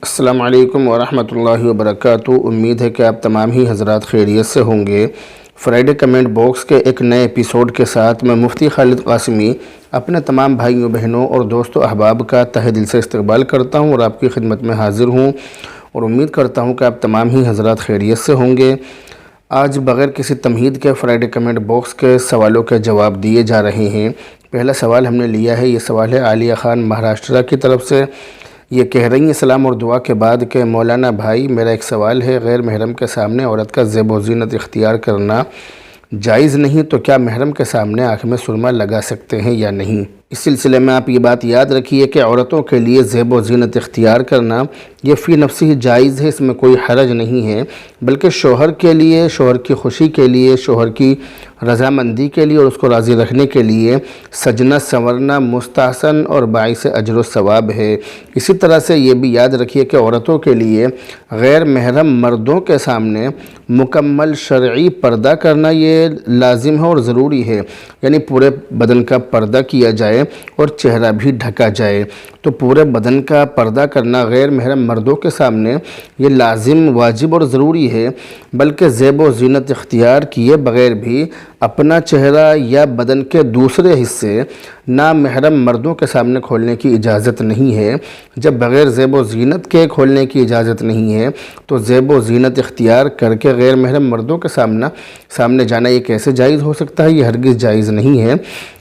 السلام علیکم ورحمۃ اللہ وبرکاتہ۔ امید ہے کہ آپ تمام ہی حضرات خیریت سے ہوں گے۔ فرائیڈے کمنٹ باکس کے ایک نئے ایپیسوڈ کے ساتھ میں مفتی خالد قاسمی اپنے تمام بھائیوں بہنوں اور دوستوں احباب کا تہہ دل سے استقبال کرتا ہوں اور آپ کی خدمت میں حاضر ہوں، اور امید کرتا ہوں کہ آپ تمام ہی حضرات خیریت سے ہوں گے۔ آج بغیر کسی تمہید کے فرائیڈے کمنٹ باکس کے سوالوں کے جواب دیے جا رہے ہیں۔ پہلا سوال ہم نے لیا ہے، یہ سوال ہے عالیہ خان مہاراشٹرا کی طرف سے۔ یہ کہہ رہی ہیں سلام اور دعا کے بعد کہ مولانا بھائی، میرا ایک سوال ہے، غیر محرم کے سامنے عورت کا زیب و زینت اختیار کرنا جائز نہیں تو کیا محرم کے سامنے آنکھ میں سرما لگا سکتے ہیں یا نہیں؟ اس سلسلے میں آپ یہ بات یاد رکھیے کہ عورتوں کے لیے زیب و زینت اختیار کرنا یہ فی نفسی ہی جائز ہے، اس میں کوئی حرج نہیں ہے، بلکہ شوہر کے لیے، شوہر کی خوشی کے لیے، شوہر کی رضامندی کے لیے اور اس کو راضی رکھنے کے لیے سجنا سنورنا مستحسن اور باعث اجر و ثواب ہے۔ اسی طرح سے یہ بھی یاد رکھیے کہ عورتوں کے لیے غیر محرم مردوں کے سامنے مکمل شرعی پردہ کرنا یہ لازم ہے اور ضروری ہے، یعنی پورے بدن کا پردہ کیا جائے اور چہرہ بھی ڈھکا جائے۔ تو پورے بدن کا پردہ کرنا غیر محرم مردوں کے سامنے یہ لازم، واجب اور ضروری ہے، بلکہ زیب و زینت اختیار کیے بغیر بھی اپنا چہرہ یا بدن کے دوسرے حصے نامحرم مردوں کے سامنے کھولنے کی اجازت نہیں ہے۔ جب بغیر زیب و زینت کے کھولنے کی اجازت نہیں ہے تو زیب و زینت اختیار کر کے غیر محرم مردوں کے سامنے جانا یہ کیسے جائز ہو سکتا ہے؟ یہ ہرگز جائز نہیں ہے۔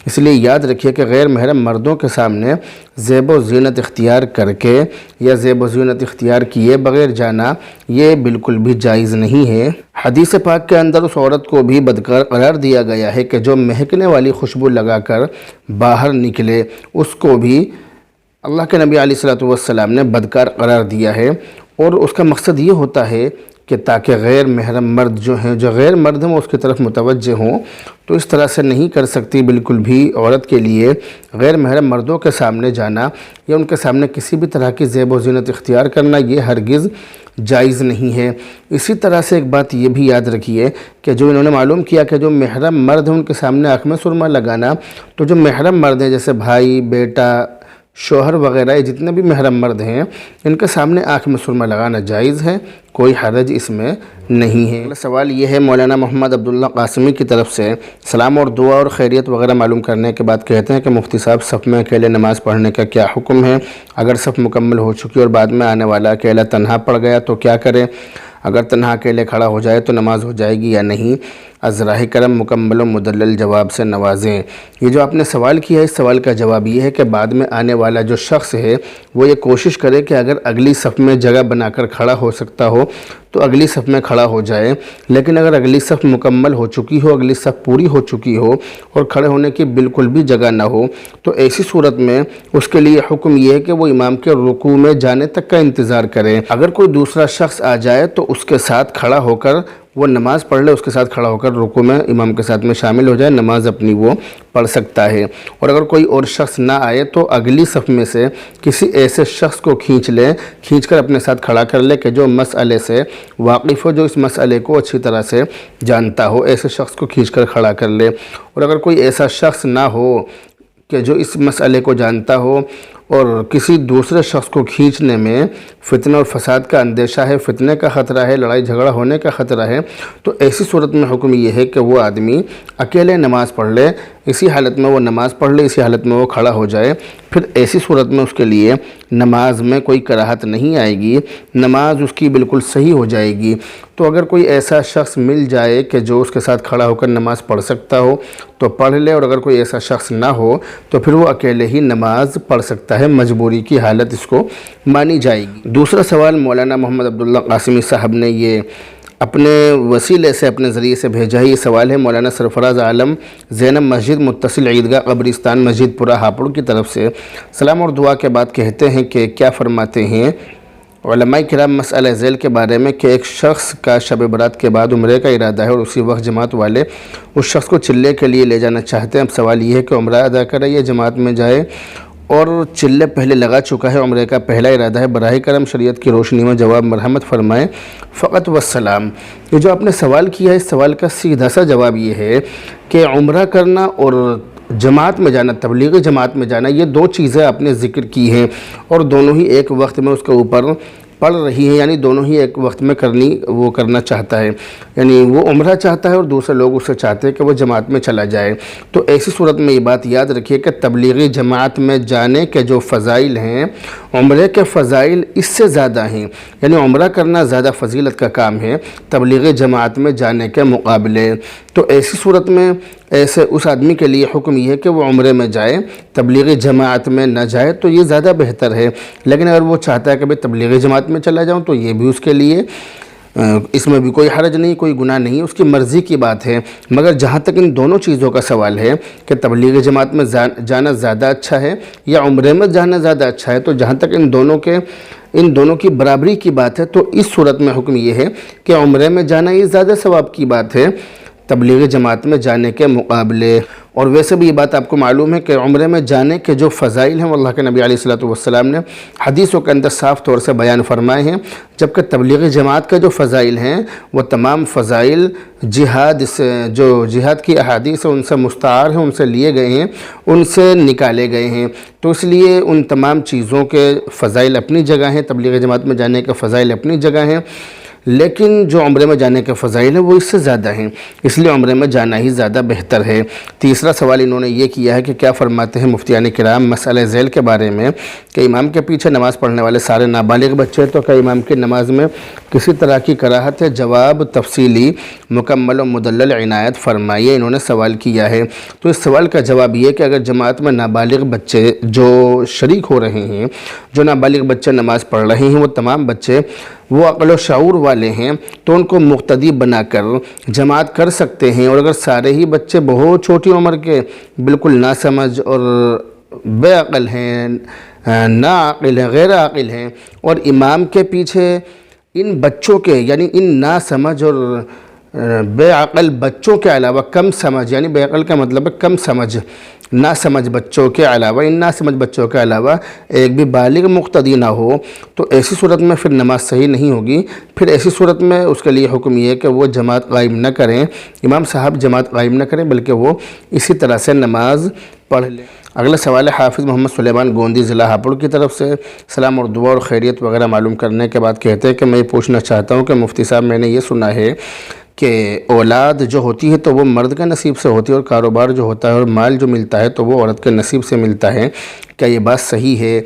اس لیے یاد رکھیے کہ غیر محرم مردوں کے سامنے زیب و زینت اختیار کر کے یا زیب و زینت اختیار کیے بغیر جانا یہ بالکل بھی جائز نہیں ہے۔ حدیث پاک کے اندر اس عورت کو بھی بدکار قرار دیا گیا ہے کہ جو مہکنے والی خوشبو لگا کر باہر نکلے، اس کو بھی اللہ کے نبی علیہ الصلوۃ والسلام نے بدکار قرار دیا ہے، اور اس کا مقصد یہ ہوتا ہے کہ تاکہ غیر محرم مرد جو غیر مرد ہیں وہ اس کی طرف متوجہ ہوں۔ تو اس طرح سے نہیں کر سکتی بالکل بھی عورت کے لیے غیر محرم مردوں کے سامنے جانا یا ان کے سامنے کسی بھی طرح کی زیب و زینت اختیار کرنا یہ ہرگز جائز نہیں ہے۔ اسی طرح سے ایک بات یہ بھی یاد رکھیے کہ جو انہوں نے معلوم کیا کہ جو محرم مرد ہیں ان کے سامنے آنکھ میں سرما لگانا، تو جو محرم مرد ہیں جیسے بھائی، بیٹا، شوہر وغیرہ، جتنے بھی محرم مرد ہیں ان کے سامنے آنکھ میں سرما لگانا جائز ہے، کوئی حرج اس میں نہیں ہے۔ اگلا سوال یہ ہے مولانا محمد عبداللہ قاسمی کی طرف سے۔ سلام اور دعا اور خیریت وغیرہ معلوم کرنے کے بعد کہتے ہیں کہ مفتی صاحب، صف میں اکیلے نماز پڑھنے کا کیا حکم ہے؟ اگر صف مکمل ہو چکی اور بعد میں آنے والا اکیلا تنہا پڑ گیا تو کیا کرے؟ اگر تنہا اکیلے کھڑا ہو جائے تو نماز ہو جائے گی یا نہیں؟ از راہ کرم مکمل و مدلل جواب سے نوازیں۔ یہ جو آپ نے سوال کیا ہے، اس سوال کا جواب یہ ہے کہ بعد میں آنے والا جو شخص ہے وہ یہ کوشش کرے کہ اگر اگلی صف میں جگہ بنا کر کھڑا ہو سکتا ہو تو اگلی صف میں کھڑا ہو جائے، لیکن اگر اگلی صف مکمل ہو چکی ہو، اگلی صف پوری ہو چکی ہو اور کھڑے ہونے کی بالکل بھی جگہ نہ ہو، تو ایسی صورت میں اس کے لیے حکم یہ ہے کہ وہ امام کے رکوع میں جانے تک کا انتظار کرے۔ اگر کوئی دوسرا شخص آ جائے تو اس کے ساتھ کھڑا ہو کر وہ نماز پڑھ لے، اس کے ساتھ کھڑا ہو کر رکوع میں امام کے ساتھ میں شامل ہو جائے، نماز اپنی وہ پڑھ سکتا ہے۔ اور اگر کوئی اور شخص نہ آئے تو اگلی صف میں سے کسی ایسے شخص کو کھینچ کر اپنے ساتھ کھڑا کر لے کہ جو مسئلے سے واقف ہو، جو اس مسئلے کو اچھی طرح سے جانتا ہو، ایسے شخص کو کھینچ کر کھڑا کر لے۔ اور اگر کوئی ایسا شخص نہ ہو کہ جو اس مسئلے کو جانتا ہو اور کسی دوسرے شخص کو کھینچنے میں فتنہ اور فساد کا اندیشہ ہے، فتنے کا خطرہ ہے، لڑائی جھگڑا ہونے کا خطرہ ہے، تو ایسی صورت میں حکم یہ ہے کہ وہ آدمی اکیلے نماز پڑھ لے، اسی حالت میں وہ نماز پڑھ لے، اسی حالت میں وہ کھڑا ہو جائے۔ پھر ایسی صورت میں اس کے لیے نماز میں کوئی کراہت نہیں آئے گی، نماز اس کی بالکل صحیح ہو جائے گی۔ تو اگر کوئی ایسا شخص مل جائے کہ جو اس کے ساتھ کھڑا ہو کر نماز پڑھ سکتا ہو تو پڑھ لے، اور اگر کوئی ایسا شخص نہ ہو تو پھر وہ اکیلے ہی نماز پڑھ سکتا ہے، مجبوری کی حالت اس کو مانی جائے گی۔ دوسرا سوال مولانا محمد عبداللہ قاسمی صاحب نے یہ اپنے وسیلے سے، اپنے ذریعے سے بھیجا ہے۔ یہ سوال ہے مولانا سرفراز عالم زینب مسجد متصل عیدگاہ قبرستان مسجد پورہ ہاپوڑ کی طرف سے۔ سلام اور دعا کے بعد کہتے ہیں کہ کیا فرماتے ہیں علماء کرام مسئلہ ذیل کے بارے میں کہ ایک شخص کا شب برات کے بعد عمرے کا ارادہ ہے اور اسی وقت جماعت والے اس شخص کو چلے کے لیے لے جانا چاہتے ہیں۔ اب سوال یہ ہے کہ عمرہ ادا کرے یا جماعت میں جائے، اور چلے پہلے لگا چکا ہے، عمرے کا پہلا ارادہ ہے، براہ کرم شریعت کی روشنی میں جواب مرحمت فرمائیں، فقط والسلام۔ یہ جو آپ نے سوال کیا ہے، اس سوال کا سیدھا سا جواب یہ ہے کہ عمرہ کرنا اور جماعت میں جانا، تبلیغی جماعت میں جانا، یہ دو چیزیں آپ نے ذکر کی ہیں اور دونوں ہی ایک وقت میں اس کے اوپر پڑھ رہی ہیں، یعنی دونوں ہی ایک وقت میں کرنا چاہتا ہے، یعنی وہ عمرہ چاہتا ہے اور دوسرے لوگ اسے چاہتے ہیں کہ وہ جماعت میں چلا جائے، تو ایسی صورت میں یہ بات یاد رکھیے کہ تبلیغی جماعت میں جانے کے جو فضائل ہیں عمرے کے فضائل اس سے زیادہ ہیں، یعنی عمرہ کرنا زیادہ فضیلت کا کام ہے تبلیغی جماعت میں جانے کے مقابلے۔ تو ایسی صورت میں اس آدمی کے لیے حکم یہ ہے کہ وہ عمرے میں جائے، تبلیغی جماعت میں نہ جائے تو یہ زیادہ بہتر ہے۔ لیکن اگر وہ چاہتا ہے کہ میں تبلیغی جماعت میں چلا جاؤں تو یہ بھی اس کے لیے اس میں بھی کوئی حرج نہیں، کوئی گناہ نہیں، اس کی مرضی کی بات ہے۔ مگر جہاں تک ان دونوں چیزوں کا سوال ہے کہ تبلیغی جماعت میں جانا زیادہ اچھا ہے یا عمرے میں جانا زیادہ اچھا ہے، تو جہاں تک ان دونوں کی برابری کی بات ہے تو اس صورت میں حکم یہ ہے کہ عمرے میں جانا یہ زیادہ ثواب کی بات ہے تبلیغی جماعت میں جانے کے مقابلے۔ اور ویسے بھی یہ بات آپ کو معلوم ہے کہ عمرے میں جانے کے جو فضائل ہیں وہ اللہ کے نبی علیہ الصلوۃ والسلام نے حدیثوں کے اندر صاف طور سے بیان فرمائے ہیں، جبکہ تبلیغی جماعت کا جو فضائل ہیں وہ تمام فضائل جہاد کی احادیث ان سے مستعار ہیں، ان سے لیے گئے ہیں، ان سے نکالے گئے ہیں، تو اس لیے ان تمام چیزوں کے فضائل اپنی جگہ ہیں، تبلیغی جماعت میں جانے کے فضائل اپنی جگہ ہیں، لیکن جو عمرے میں جانے کے فضائل ہیں وہ اس سے زیادہ ہیں، اس لیے عمرے میں جانا ہی زیادہ بہتر ہے۔ تیسرا سوال انہوں نے یہ کیا ہے کہ کیا فرماتے ہیں مفتیان کرام مسئلہ ذیل کے بارے میں کہ امام کے پیچھے نماز پڑھنے والے سارے نابالغ بچے، تو کیا امام کی نماز میں کسی طرح کی کراہت ہے؟ جواب تفصیلی مکمل و مدلل عنایت فرمائیے، انہوں نے سوال کیا ہے۔ تو اس سوال کا جواب یہ کہ اگر جماعت میں نابالغ بچے جو شریک ہو رہے ہیں، جو نابالغ بچے نماز پڑھ رہے ہیں، وہ تمام بچے وہ عقل و شعور والے ہیں تو ان کو مقتدی بنا کر جماعت کر سکتے ہیں، اور اگر سارے ہی بچے بہت چھوٹی عمر کے بالکل ناسمجھ اور بے عقل ہیں، ناعقل ہیں، غیر عاقل ہیں، اور امام کے پیچھے ان بچوں کے یعنی ان ناسمجھ اور بے عقل بچوں کے علاوہ کم سمجھ، یعنی بے عقل کا مطلب ہے کم سمجھ، ناسمجھ بچوں کے علاوہ ان ناسمجھ بچوں کے علاوہ ایک بھی بالغ مقتدی نہ ہو، تو ایسی صورت میں پھر نماز صحیح نہیں ہوگی۔ پھر ایسی صورت میں اس کے لیے حکم یہ ہے کہ وہ جماعت قائم نہ کریں، امام صاحب جماعت قائم نہ کریں، بلکہ وہ اسی طرح سے نماز پڑھ لیں۔ اگلا سوال ہے حافظ محمد سلیمان گوندی ضلع ہاپوڑ کی طرف سے، سلام اور دعا اور خیریت وغیرہ معلوم کرنے کے بعد کہتے ہیں کہ میں یہ پوچھنا چاہتا ہوں کہ مفتی صاحب میں نے یہ سنا ہے کہ اولاد جو ہوتی ہے تو وہ مرد کے نصیب سے ہوتی ہے، اور کاروبار جو ہوتا ہے اور مال جو ملتا ہے تو وہ عورت کے نصیب سے ملتا ہے، کیا یہ بات صحیح ہے؟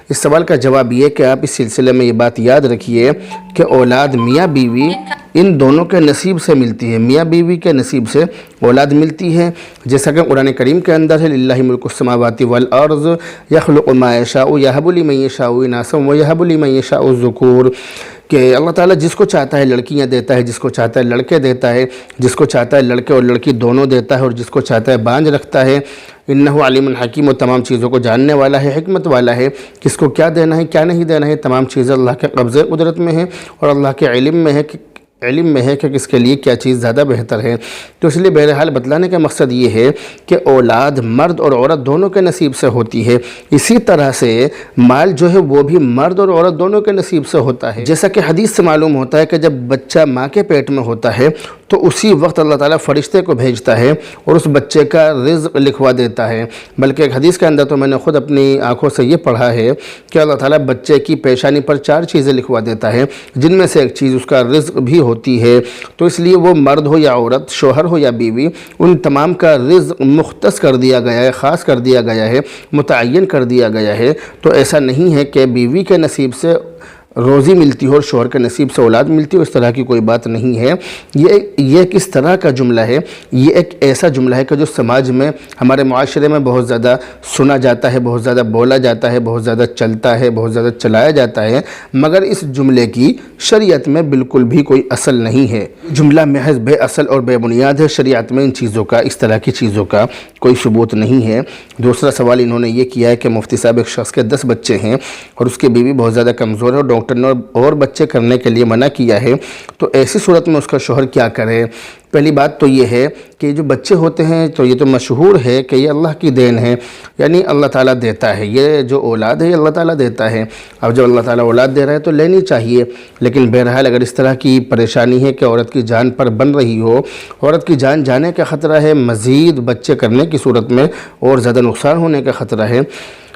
اس سوال کا جواب یہ کہ آپ اس سلسلے میں یہ بات یاد رکھیے کہ اولاد میاں بیوی ان دونوں کے نصیب سے ملتی ہے، میاں بیوی کے نصیب سے اولاد ملتی ہے، جیسا کہ قرآن کریم کے اندر ہے للہ ملک السماوات والارض یخلق ما یشاء یہب لمن یشاء اناثا ویہب لمن یشاء الذکور، کہ اللہ تعالیٰ جس کو چاہتا ہے لڑکیاں دیتا ہے، جس کو چاہتا ہے لڑکے دیتا ہے، جس کو چاہتا ہے لڑکے اور لڑکی دونوں دیتا ہے، اور جس کو چاہتا ہے بانجھ رکھتا ہے۔ انہ علیم حکیم، و تمام چیزوں کو جاننے والا ہے، حکمت والا ہے، کس کو کیا دینا ہے کیا نہیں دینا ہے، تمام چیزیں اللہ کے قبضے قدرت میں ہیں اور اللہ کے علم میں ہے کہ کس کے لیے کیا چیز زیادہ بہتر ہے۔ تو اس لیے بہرحال بتلانے کا مقصد یہ ہے کہ اولاد مرد اور عورت دونوں کے نصیب سے ہوتی ہے، اسی طرح سے مال جو ہے وہ بھی مرد اور عورت دونوں کے نصیب سے ہوتا ہے، جیسا کہ حدیث سے معلوم ہوتا ہے کہ جب بچہ ماں کے پیٹ میں ہوتا ہے تو اسی وقت اللہ تعالیٰ فرشتے کو بھیجتا ہے اور اس بچے کا رزق لکھوا دیتا ہے۔ بلکہ ایک حدیث کے اندر تو میں نے خود اپنی آنکھوں سے یہ پڑھا ہے کہ اللہ تعالیٰ بچے کی پیشانی پر 4 چیزیں لکھوا دیتا ہے، جن میں سے ایک چیز اس کا رزق بھی ہوتی ہے۔ تو اس لیے وہ مرد ہو یا عورت، شوہر ہو یا بیوی، ان تمام کا رزق مختص کر دیا گیا ہے، خاص کر دیا گیا ہے، متعین کر دیا گیا ہے۔ تو ایسا نہیں ہے کہ بیوی کے نصیب سے روزی ملتی ہو اور شوہر کے نصیب سے اولاد ملتی ہو، اس طرح کی کوئی بات نہیں ہے۔ یہ کس طرح کا جملہ ہے؟ یہ ایک ایسا جملہ ہے کہ جو سماج میں ہمارے معاشرے میں بہت زیادہ سنا جاتا ہے، بہت زیادہ بولا جاتا ہے، بہت زیادہ چلتا ہے، بہت زیادہ چلایا جاتا ہے، مگر اس جملے کی شریعت میں بالکل بھی کوئی اصل نہیں ہے۔ جملہ محض بے اصل اور بے بنیاد ہے، شریعت میں ان چیزوں کا، اس طرح کی چیزوں کا کوئی ثبوت نہیں ہے۔ دوسرا سوال انہوں نے یہ کیا ہے کہ مفتی صاحب ایک شخص کے 10 بچے ہیں اور اس کی بیوی بہت زیادہ کمزور ہے اور ڈاکٹر نے اور بچے کرنے کے لیے منع کیا ہے، تو ایسی صورت میں اس کا شوہر کیا کرے؟ پہلی بات تو یہ ہے کہ جو بچے ہوتے ہیں تو یہ تو مشہور ہے کہ یہ اللہ کی دین ہے، یعنی اللہ تعالیٰ دیتا ہے، یہ جو اولاد ہے یہ اللہ تعالیٰ دیتا ہے۔ اب جب اللہ تعالیٰ اولاد دے رہا ہے تو لینی چاہیے، لیکن بہرحال اگر اس طرح کی پریشانی ہے کہ عورت کی جان پر بن رہی ہو، عورت کی جان جانے کا خطرہ ہے، مزید بچے کرنے کی صورت میں اور زیادہ نقصان ہونے کا خطرہ ہے،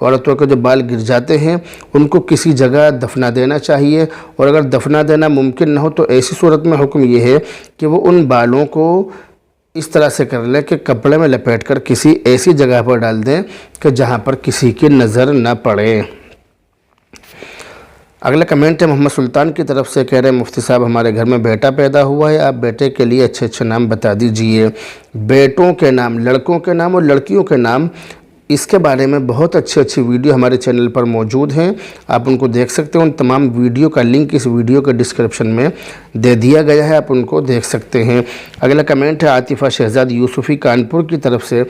عورتوں کے جو بال گر جاتے ہیں ان کو کسی جگہ دفنا دینا چاہیے، اور اگر دفنا دینا ممکن نہ ہو تو ایسی صورت میں حکم یہ ہے کہ وہ ان بالوں کو اس طرح سے کر لیں کہ کپڑے میں لپیٹ کر کسی ایسی جگہ پر ڈال دیں کہ جہاں پر کسی کی نظر نہ پڑے۔ اگلا کمنٹ ہے محمد سلطان کی طرف سے، کہہ رہے ہیں مفتی صاحب ہمارے گھر میں بیٹا پیدا ہوا ہے، آپ بیٹے کے لیے اچھے اچھے نام بتا دیجئے۔ بیٹوں کے نام، لڑکوں کے نام اور لڑکیوں کے نام، اس کے بارے میں بہت اچھی ویڈیو ہمارے چینل پر موجود ہیں، آپ ان کو دیکھ سکتے ہیں۔ ان تمام ویڈیو کا لنک اس ویڈیو کے ڈسکرپشن میں دے دیا گیا ہے، آپ ان کو دیکھ سکتے ہیں۔ اگلا کمنٹ ہے عاطفہ شہزاد یوسفی کانپور کی طرف سے،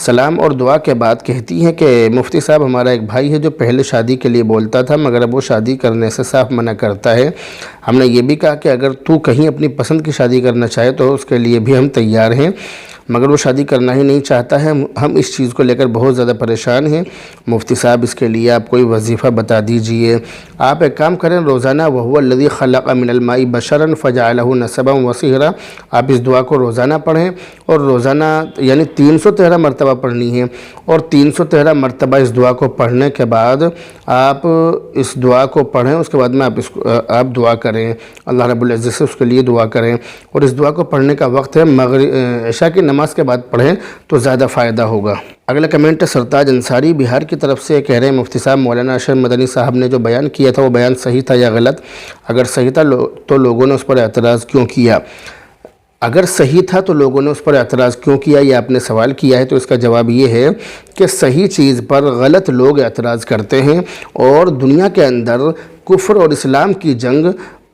سلام اور دعا کے بعد کہتی ہیں کہ مفتی صاحب ہمارا ایک بھائی ہے جو پہلے شادی کے لیے بولتا تھا مگر اب وہ شادی کرنے سے صاف منع کرتا ہے۔ ہم نے یہ بھی کہا کہ اگر تو کہیں اپنی پسند کی شادی کرنا چاہے تو اس کے لیے بھی ہم تیار ہیں، مگر وہ شادی کرنا ہی نہیں چاہتا ہے۔ ہم اس چیز کو لے کر بہت زیادہ پریشان ہیں، مفتی صاحب اس کے لیے آپ کوئی وظیفہ بتا دیجئے۔ آپ ایک کام کریں، روزانہ وَهُوَ الَّذِي خَلَقَ مِنَ الْمَاءِ بَشَرًا فَجَعَلَهُ نَسَبًا وَصِهْرًا، آپ اس دعا کو روزانہ پڑھیں، اور روزانہ یعنی 313 مرتبہ پڑھنی ہے، اور 313 مرتبہ اس دعا کو پڑھنے کے بعد آپ اس دعا کو پڑھیں، اس کے بعد میں آپ دعا کریں، اللہ رب العزت سے اس کے لیے دعا کریں، اور اس دعا کو پڑھنے کا وقت ہے عشاء کی نماز کے بعد پڑھیں تو زیادہ فائدہ ہوگا۔ اگلا کمنٹ ہے سرتاج انصاری بہار کی طرف سے، کہہ رہے ہیں مفتی صاحب مولانا اشرف مدنی صاحب نے جو بیان کیا تھا وہ بیان صحیح تھا یا غلط؟ اگر صحیح تھا تو لوگوں نے اس پر اعتراض کیوں کیا؟ اگر صحیح تھا تو لوگوں نے اس پر اعتراض کیوں کیا، یہ آپ نے سوال کیا ہے، تو اس کا جواب یہ ہے کہ صحیح چیز پر غلط لوگ اعتراض کرتے ہیں، اور دنیا کے اندر کفر اور اسلام کی جنگ،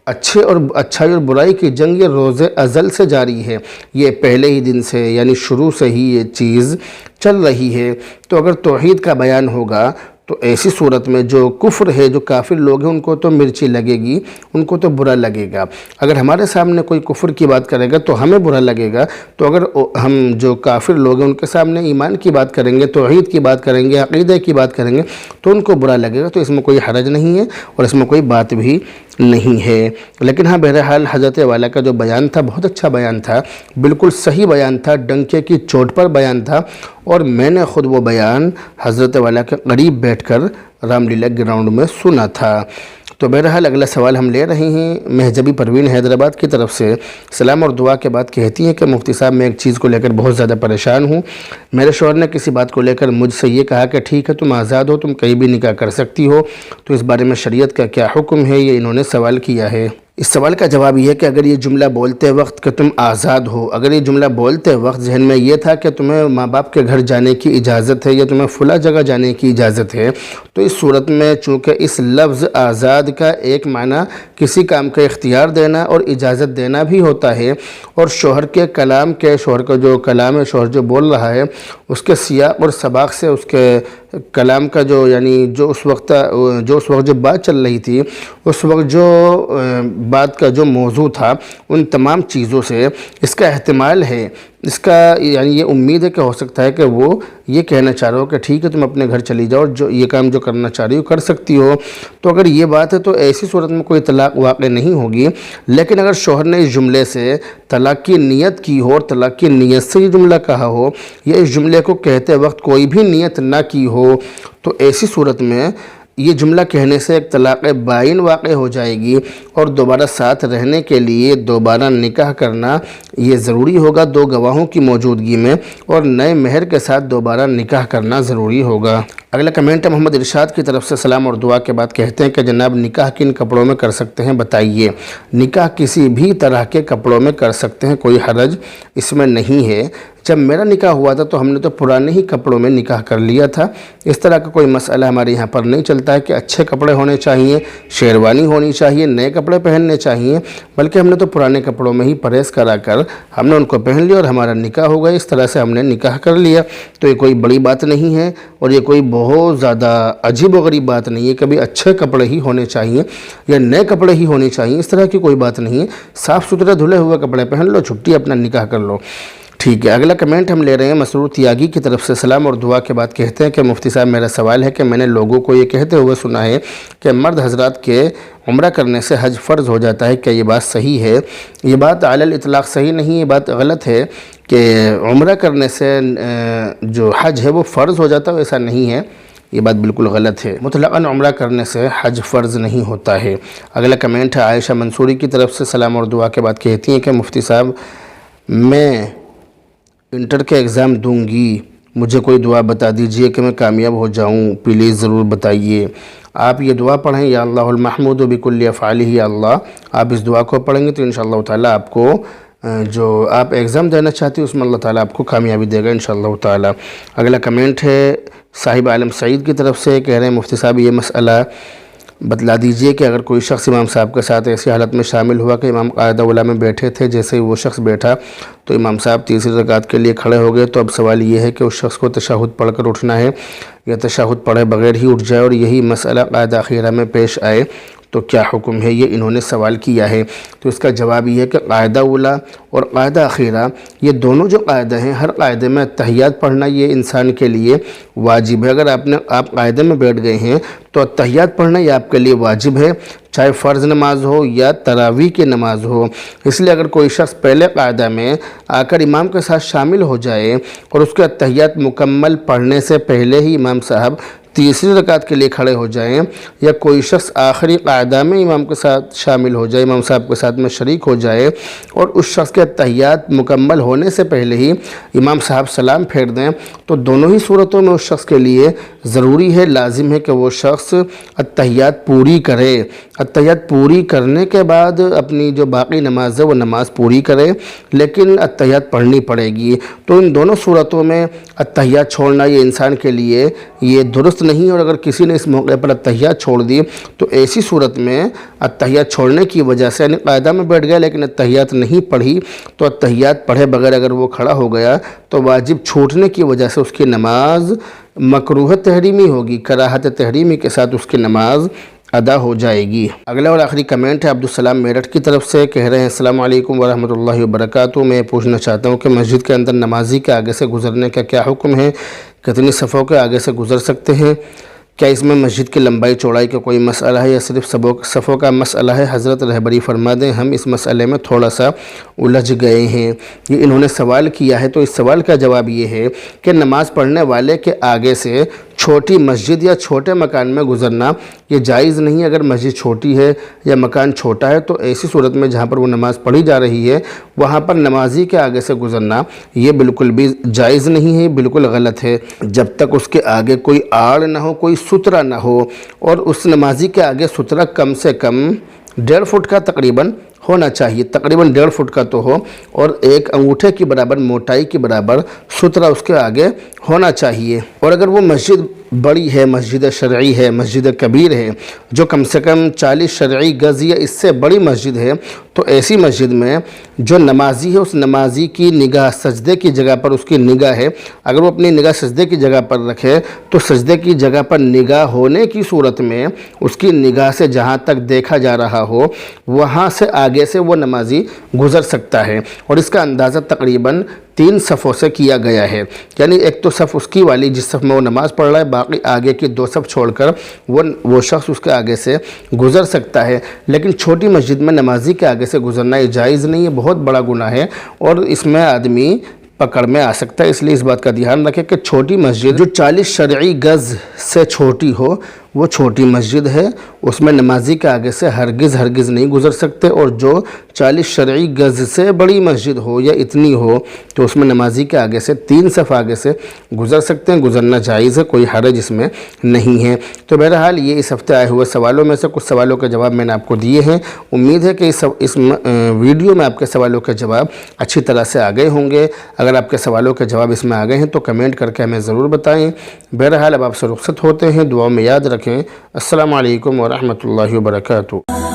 اچھائی اور برائی کی جنگ یہ روز ازل سے جاری ہے، یہ پہلے ہی دن سے یعنی شروع سے ہی یہ چیز چل رہی ہے۔ تو اگر توحید کا بیان ہوگا تو ایسی صورت میں جو کفر ہے، جو کافر لوگ ہیں، ان کو تو مرچی لگے گی، ان کو تو برا لگے گا۔ اگر ہمارے سامنے کوئی کفر کی بات کرے گا تو ہمیں برا لگے گا، تو اگر ہم جو کافر لوگ ہیں ان کے سامنے ایمان کی بات کریں گے، توحید کی بات کریں گے، عقیدہ کی بات کریں گے تو ان کو برا لگے گا۔ تو اس میں کوئی حرج نہیں ہے اور اس میں کوئی بات بھی نہیں ہے۔ لیکن ہاں بہرحال حضرت والا کا جو بیان تھا بہت اچھا بیان تھا، بالکل صحیح بیان تھا، ڈنکے کی چوٹ پر بیان تھا، اور میں نے خود وہ بیان حضرت والا کے قریب بیٹھ کر رام لیلا گراؤنڈ میں سنا تھا۔ تو بہرحال اگلا سوال ہم لے رہے ہیں مہجبی پروین حیدرآباد کی طرف سے، سلام اور دعا کے بعد کہتی ہیں کہ مفتی صاحب میں ایک چیز کو لے کر بہت زیادہ پریشان ہوں۔ میرے شوہر نے کسی بات کو لے کر مجھ سے یہ کہا کہ ٹھیک ہے تم آزاد ہو، تم کہیں بھی نکاح کر سکتی ہو، تو اس بارے میں شریعت کا کیا حکم ہے، یہ انہوں نے سوال کیا ہے۔ اس سوال کا جواب یہ ہے کہ اگر یہ جملہ بولتے وقت کہ تم آزاد ہو، اگر یہ جملہ بولتے وقت ذہن میں یہ تھا کہ تمہیں ماں باپ کے گھر جانے کی اجازت ہے یا تمہیں فلاں جگہ جانے کی اجازت ہے، تو اس صورت میں چونکہ اس لفظ آزاد کا ایک معنی کسی کام کا اختیار دینا اور اجازت دینا بھی ہوتا ہے، اور شوہر کے کلام کے، شوہر کا جو کلام ہے، شوہر جو بول رہا ہے اس کے سیاق اور سباق سے اس کے کلام کا جو اس وقت جو بات چل رہی تھی، اس وقت جو بات کا جو موضوع تھا، ان تمام چیزوں سے اس کا احتمال ہے، اس کا یعنی یہ امید ہے کہ ہو سکتا ہے کہ وہ یہ کہنا چاہ رہا ہو کہ ٹھیک ہے تم اپنے گھر چلی جاؤ، جو یہ کام جو کرنا چاہ رہی ہو کر سکتی ہو۔ تو اگر یہ بات ہے تو ایسی صورت میں کوئی طلاق واقع نہیں ہوگی، لیکن اگر شوہر نے اس جملے سے طلاق کی نیت کی ہو اور طلاق کی نیت سے یہ جملہ کہا ہو، یا اس جملے کو کہتے وقت کوئی بھی نیت نہ کی ہو، تو ایسی صورت میں یہ جملہ کہنے سے ایک طلاق بائن واقع ہو جائے گی، اور دوبارہ ساتھ رہنے کے لیے دوبارہ نکاح کرنا یہ ضروری ہوگا، دو گواہوں کی موجودگی میں، اور نئے مہر کے ساتھ دوبارہ نکاح کرنا ضروری ہوگا۔ اگلا کمنٹ ہے محمد ارشاد کی طرف سے، سلام اور دعا کے بعد کہتے ہیں کہ جناب نکاح کن کپڑوں میں کر سکتے ہیں بتائیے؟ نکاح کسی بھی طرح کے کپڑوں میں کر سکتے ہیں، کوئی حرج اس میں نہیں ہے۔ جب میرا نکاح ہوا تھا تو ہم نے تو پرانے ہی کپڑوں میں نکاح کر لیا تھا، اس طرح کا کوئی مسئلہ ہمارے یہاں پر نہیں چلتا ہے کہ اچھے کپڑے ہونے چاہیے، شیروانی ہونی چاہیے، نئے کپڑے پہننے چاہیے، بلکہ ہم نے تو پرانے کپڑوں میں ہی پرہیز کرا کر ہم نے ان کو پہن لیا اور ہمارا نکاح ہو گیا، اس طرح سے ہم نے نکاح کر لیا۔ تو یہ کوئی بڑی بات نہیں ہے، اور یہ کوئی بہت زیادہ عجیب و غریب بات نہیں ہے، کبھی اچھے کپڑے ہی ہونے چاہیے یا نئے کپڑے ہی ہونے چاہیے، اس طرح کی کوئی بات نہیں ہے۔ صاف ستھرے دھلے ہوئے کپڑے پہن لو، چھٹی اپنا نکاح کر لو، ٹھیک ہے۔ اگلا کمنٹ ہم لے رہے ہیں مسرور تیاگی کی طرف سے، سلام اور دعا کے بعد کہتے ہیں کہ مفتی صاحب میرا سوال ہے کہ میں نے لوگوں کو یہ کہتے ہوئے سنا ہے کہ مرد حضرات کے عمرہ کرنے سے حج فرض ہو جاتا ہے، کیا یہ بات صحیح ہے؟ یہ بات علی الاطلاق صحیح نہیں، یہ بات غلط ہے کہ عمرہ کرنے سے جو حج ہے وہ فرض ہو جاتا ہے، ایسا نہیں ہے۔ یہ بات بالکل غلط ہے۔ مطلقاً عمرہ کرنے سے حج فرض نہیں ہوتا ہے۔ اگلا کمنٹ ہے عائشہ منصوری کی طرف سے، سلام اور دعا کے بعد کہتی ہیں کہ مفتی صاحب میں انٹر کے ایگزام دوں گی، مجھے کوئی دعا بتا دیجئے کہ میں کامیاب ہو جاؤں، پلیز ضرور بتائیے۔ آپ یہ دعا پڑھیں، یا اللہ المحمود بکل افعالہ، یا اللہ، آپ اس دعا کو پڑھیں گے تو انشاءاللہ تعالیٰ آپ کو جو آپ ایگزام دینا چاہتے ہیں اس میں اللہ تعالیٰ آپ کو کامیابی دے گا انشاءاللہ تعالیٰ۔ اگلا کمنٹ ہے صاحب عالم سعید کی طرف سے، کہہ رہے ہیں مفتی صاحب یہ مسئلہ بتلا دیجئے کہ اگر کوئی شخص امام صاحب کے ساتھ ایسی حالت میں شامل ہوا کہ امام قاعدہ اولیٰ میں بیٹھے تھے، جیسے ہی وہ شخص بیٹھا تو امام صاحب تیسری رکعت کے لیے کھڑے ہو گئے، تو اب سوال یہ ہے کہ اس شخص کو تشہد پڑھ کر اٹھنا ہے یا تشہد پڑھے بغیر ہی اٹھ جائے، اور یہی مسئلہ قاعدہ اخیرہ میں پیش آئے تو کیا حکم ہے؟ یہ انہوں نے سوال کیا ہے۔ تو اس کا جواب یہ ہے کہ قاعدہ اولیٰ اور قاعدہ اخیرہ یہ دونوں جو قاعدہ ہیں، ہر قاعدے میں تحیات پڑھنا یہ انسان کے لیے واجب ہے۔ اگر آپ قاعدے میں بیٹھ گئے ہیں تو تحیات پڑھنا یہ آپ کے لیے واجب ہے، چاہے فرض نماز ہو یا تراویح کی نماز ہو۔ اس لیے اگر کوئی شخص پہلے قاعدہ میں آ کر امام کے ساتھ شامل ہو جائے اور اس کے تحیات مکمل پڑھنے سے پہلے ہی امام صاحب تیسری رکعت کے لیے کھڑے ہو جائیں، یا کوئی شخص آخری قاعدہ میں امام کے ساتھ شامل ہو جائے، امام صاحب کے ساتھ میں شریک ہو جائے اور اس شخص کے تحیات مکمل ہونے سے پہلے ہی امام صاحب سلام پھیر دیں، تو دونوں ہی صورتوں میں اس شخص کے لیے ضروری ہے، لازم ہے کہ وہ شخص التحیات پوری کرے۔ التحیات پوری کرنے کے بعد اپنی جو باقی نماز ہے وہ نماز پوری کرے، لیکن التحیات پڑھنی پڑے گی۔ تو ان دونوں صورتوں میں التحیات چھوڑنا یہ انسان کے لیے یہ درست نہیں، اور اگر کسی نے اس موقع پر التحیات چھوڑ دی تو ایسی صورت میں التحیات چھوڑنے کی وجہ سے، یعنی قاعدہ میں بیٹھ گیا لیکن التحیات نہیں پڑھی، تو التحیات پڑھے بغیر اگر وہ کھڑا ہو گیا تو واجب چھوٹنے کی وجہ سے اس کی نماز مکروہ تحریمی ہوگی، کراہت تحریمی کے ساتھ اس کی نماز ادا ہو جائے گی۔ اگلا اور آخری کمنٹ ہے عبدالسلام میرٹھ کی طرف سے، کہہ رہے ہیں السلام علیکم ورحمۃ اللہ وبرکاتہ، میں پوچھنا چاہتا ہوں کہ مسجد کے اندر نمازی کے آگے سے گزرنے کا کیا حکم ہے؟ کتنی صفوں کے آگے سے گزر سکتے ہیں؟ کیا اس میں مسجد کی لمبائی چوڑائی کا کوئی مسئلہ ہے یا صرف صفوں کا مسئلہ ہے؟ حضرت رہبری فرما دیں، ہم اس مسئلے میں تھوڑا سا الجھ گئے ہیں۔ یہ انہوں نے سوال کیا ہے، تو اس سوال کا جواب یہ ہے کہ نماز پڑھنے والے کے آگے سے چھوٹی مسجد یا چھوٹے مکان میں گزرنا یہ جائز نہیں۔ اگر مسجد چھوٹی ہے یا مکان چھوٹا ہے تو ایسی صورت میں جہاں پر وہ نماز پڑھی جا رہی ہے وہاں پر نمازی کے آگے سے گزرنا یہ بالکل بھی جائز نہیں ہے، بالکل غلط ہے، جب تک اس کے آگے کوئی آڑ نہ ہو، کوئی سترہ نہ ہو، اور اس نمازی کے آگے سترہ کم سے کم 1.5 فٹ کا تقریباً ہونا چاہیے، تقریباً 1.5 فٹ کا تو ہو، اور ایک انگوٹھے کی برابر موٹائی کے برابر سترہ اس کے آگے ہونا چاہیے۔ اور اگر وہ مسجد بڑی ہے، مسجد شرعی ہے، مسجد کبیر ہے، جو کم سے کم 40 شرعی گز یا اس سے بڑی مسجد ہے، تو ایسی مسجد میں جو نمازی ہے اس نمازی کی نگاہ سجدے کی جگہ پر اس کی نگاہ ہے، اگر وہ اپنی نگاہ سجدے کی جگہ پر رکھے تو سجدے کی جگہ پر نگاہ ہونے کی صورت میں اس کی نگاہ سے جہاں تک دیکھا جا رہا ہو وہاں سے آگے سے وہ نمازی گزر سکتا ہے، اور اس کا اندازہ تقریباً 3 صفوں سے کیا گیا ہے، یعنی ایک تو صف اس کی والی جس صف میں وہ نماز پڑھ رہا ہے، باقی آگے کی 2 صف چھوڑ کر وہ شخص اس کے آگے سے گزر سکتا ہے۔ لیکن چھوٹی مسجد میں نمازی کے آگے سے گزرنا یہ جائز نہیں ہے، بہت بڑا گناہ ہے، اور اس میں آدمی پکڑ میں آ سکتا ہے۔ اس لیے اس بات کا دھیان رکھیں کہ چھوٹی مسجد جو 40 شرعی گز سے چھوٹی ہو وہ چھوٹی مسجد ہے، اس میں نمازی کے آگے سے ہرگز نہیں گزر سکتے، اور جو 40 شرعی گز سے بڑی مسجد ہو یا اتنی ہو تو اس میں نمازی کے آگے سے 3 صف آگے سے گزر سکتے ہیں، گزرنا جائز ہے، کوئی حرج اس میں نہیں ہے۔ تو بہرحال یہ اس ہفتے آئے ہوئے سوالوں میں سے کچھ سوالوں کے جواب میں نے آپ کو دیے ہیں، امید ہے کہ اس ویڈیو میں آپ کے سوالوں کے جواب اچھی طرح سے آ گئے ہوں گے۔ اگر آپ کے سوالوں کے جواب اس میں آ گئے ہیں تو کمنٹ کر کے ہمیں ضرور بتائیں۔ بہرحال اب آپ سے رخصت ہوتے ہیں، دعاؤں میں یاد رکھیں۔ السلام علیکم ورحمۃ اللہ وبرکاتہ۔